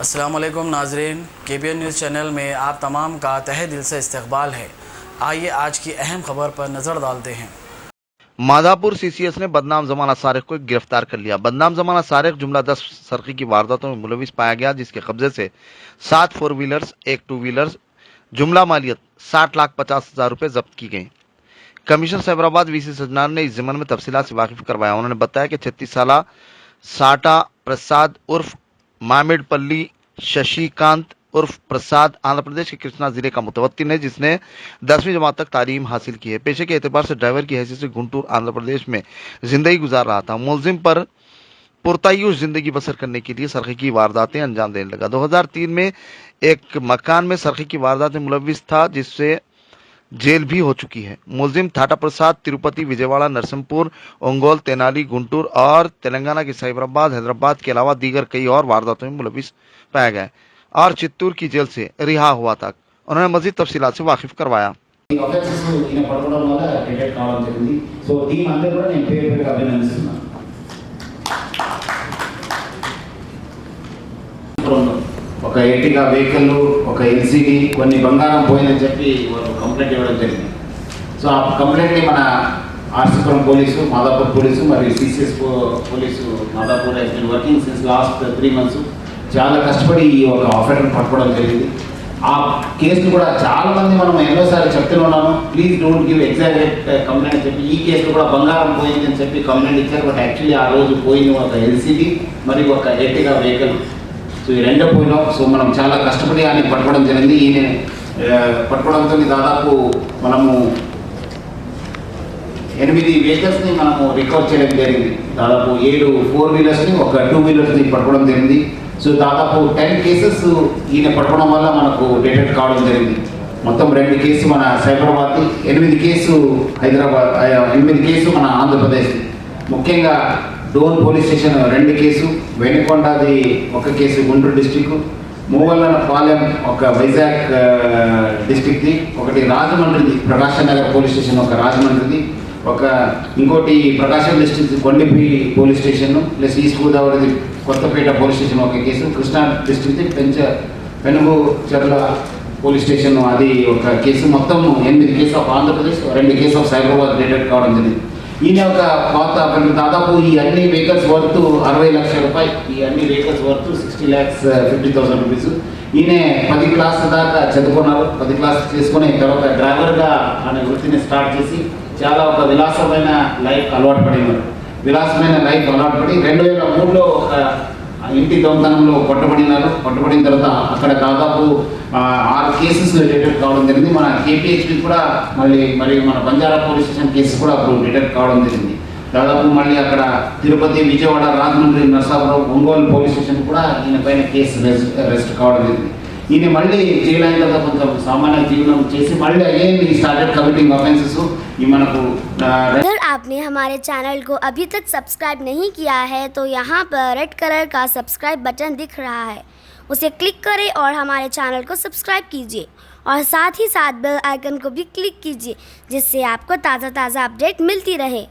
अस्सलाम वालेकुम नाज़रीन, KBN न्यूज़ चैनल में आप तमाम का तहे दिल से इस्तकबाल है। आइए आज की अहम खबर पर नज़र डालते हैं। माधापुर CCS ने बदनाम जमाना सारिक को गिरफ्तार कर लिया। बदनाम जमाना सारिक जुमला 10 सरकी की वारदातों में मुलविस पाया गया, जिसके कब्जे से 7 4 व्हीलर्स, 1 2 व्हीलर्स, जुमला मालियत 60,50,000 रुपए जब्त की गई। कमिश्नर साइबराबाद VC सजनान ने इस ज़िम्मन में तफसीलात से वाकिफ करवाया। उन्होंने बताया कि 36 साला साटा प्रसाद उर्फ मामिडपल्ली शशिकांत उर्फ प्रसाद आंध्र प्रदेश के कृष्णा जिले का मुतवत्तिन है, जिसने 10वीं जमात तक तालीम हासिल की है। पेशे के एतबार से ड्राइवर की हैसियत से गुंटूर आंध्र प्रदेश में जिंदगी गुजार रहा था। मुलजिम पर पुरतायूश जिंदगी बसर करने के लिए सरखे की वारदातें अंजाम देने लगा। 2003 में एक मकान में सरखे की वारदात में मुलविस था, जिससे जेल भी हो चुकी है। मुलजिम थाटा प्रसाद तिरुपति, विजयवाड़ा, नरसिंहपुर, ओंगोल, तेनाली, गुंटूर और तेलंगाना के साइबराबाद, हैदराबाद के अलावा दीगर कई और वारदातों में मुलविस पाया गया और चित्तूर की जेल से रिहा हुआ था। उन्होंने मजीद तफसीलात से वाकिफ करवाया। ఒక ఎర్టిగా వెహికల్, ఒక LCD, కొన్ని బంగారం పోయిందని చెప్పి వాళ్ళు కంప్లైంట్ ఇవ్వడం జరిగింది. సో ఆ కంప్లైంట్ని మన ఆర్సీపురం పోలీసు, మాదాపూర్ పోలీసు మరియు CCS police Madhapur has been working since last 3 months. చాలా కష్టపడి ఈ ఒక ఆఫెండర్ని పట్టుకోవడం జరిగింది. ఆ కేసును కూడా చాలామంది మనం ఎన్నోసార్లు చెప్తూనే ఉన్నాము, please don't give exaggerate complaint అని చెప్పి. ఈ కేసులో కూడా బంగారం పోయింది అని చెప్పి కంప్లైంట్ ఇచ్చారు. బట్ యాక్చువల్లీ ఆ రోజు పోయింది ఒక LCD మరియు ఒక ఎర్టిగా వెహికల్. సో ఈ రెండో పోయినాం. సో మనం చాలా కష్టపడి ఆయన పట్టుకోవడం జరిగింది. ఈయన పట్టుకోవడంతో దాదాపు మనము 8 వెహికల్స్ని మనము రికవర్ చేయడం జరిగింది. దాదాపు 7 4 వీలర్స్ని, ఒక 2 వీలర్స్ని పట్టుకోవడం జరిగింది. సో దాదాపు 10 కేసెస్ ఈయన పట్టుకోవడం వల్ల మనకు డిటెక్ట్ కావడం జరిగింది. మొత్తం 2 కేసు మన సైబరాబాద్, 8 కేసు హైదరాబాద్, 8 కేసు మన ఆంధ్రప్రదేశ్. ముఖ్యంగా డోన్ పోలీస్ స్టేషన్ 2 కేసు, వెనుకొండది 1 కేసు గుంటూరు డిస్టిక్, మూవల్లపాలెం ఒక వైజాగ్ డిస్టిక్ది, ఒకటి రాజమండ్రిది ప్రకాశం నగర్ పోలీస్ స్టేషన్, ఒక రాజమండ్రిది, ఒక ఇంకోటి Prakasam district Kondapi police station plus east గోదావరిది Kothapeta police station 1 case, Krishna డిస్టిక్ది పెనుగు చెర్ల పోలీస్ స్టేషన్ అది 1 కేసు. మొత్తం 8 case of Andhra Pradesh, 2 case of Cyberabad detect కావడం జరిగింది. ఈయన ఒక పాత దాదాపు ఈ అన్ని వెహికల్స్ వర్త్ 60 లక్షల రూపాయలు, ఈ అన్ని వెహికల్స్ వర్త్ 60,50,000 రూపీస్. ఈయన 10 క్లాస్ దాకా చదువుకున్నారు. 10 క్లాస్ చేసుకుని తర్వాత డ్రైవర్గా అనే వృత్తిని స్టార్ట్ చేసి చాలా ఒక విలాసమైన లైఫ్ అలవాటు పడినారు. విలాసమైన లైఫ్ అలవాటు పడి 2003లో ఒక ఇంటి దొంగతనంలో పట్టుబడినారు. పట్టుబడిన తర్వాత అక్కడ దాదాపు 6 కేసెస్ డిటెక్ట్ కావడం జరిగింది. మన KPHP కూడా మరియు మన బంజారా పోలీస్ స్టేషన్ కేసు కూడా అప్పుడు డిటెక్ట్ కావడం జరిగింది. దాదాపు మళ్ళీ అక్కడ తిరుపతి, విజయవాడ, రాజమండ్రి, నరసాపురం, ఒంగోలు పోలీస్ స్టేషన్ కూడా ఈయన పైన కేసు రెస్ట్ కావడం జరిగింది. ఈయన మళ్ళీ జైలు అయిన తర్వాత కొంచెం సామాన్య జీవనం చేసి మళ్ళీ అగైన్ స్టార్టెడ్ కమిటింగ్ అఫెన్సెస్. ఈ మనకు अगर आपने हमारे चैनल को अभी तक सब्सक्राइब नहीं किया है तो यहाँ पर रेड कलर का सब्सक्राइब बटन दिख रहा है, उसे क्लिक करें और हमारे चैनल को सब्सक्राइब कीजिए और साथ ही साथ बेल आइकन को भी क्लिक कीजिए, जिससे आपको ताज़ा अपडेट मिलती रहे।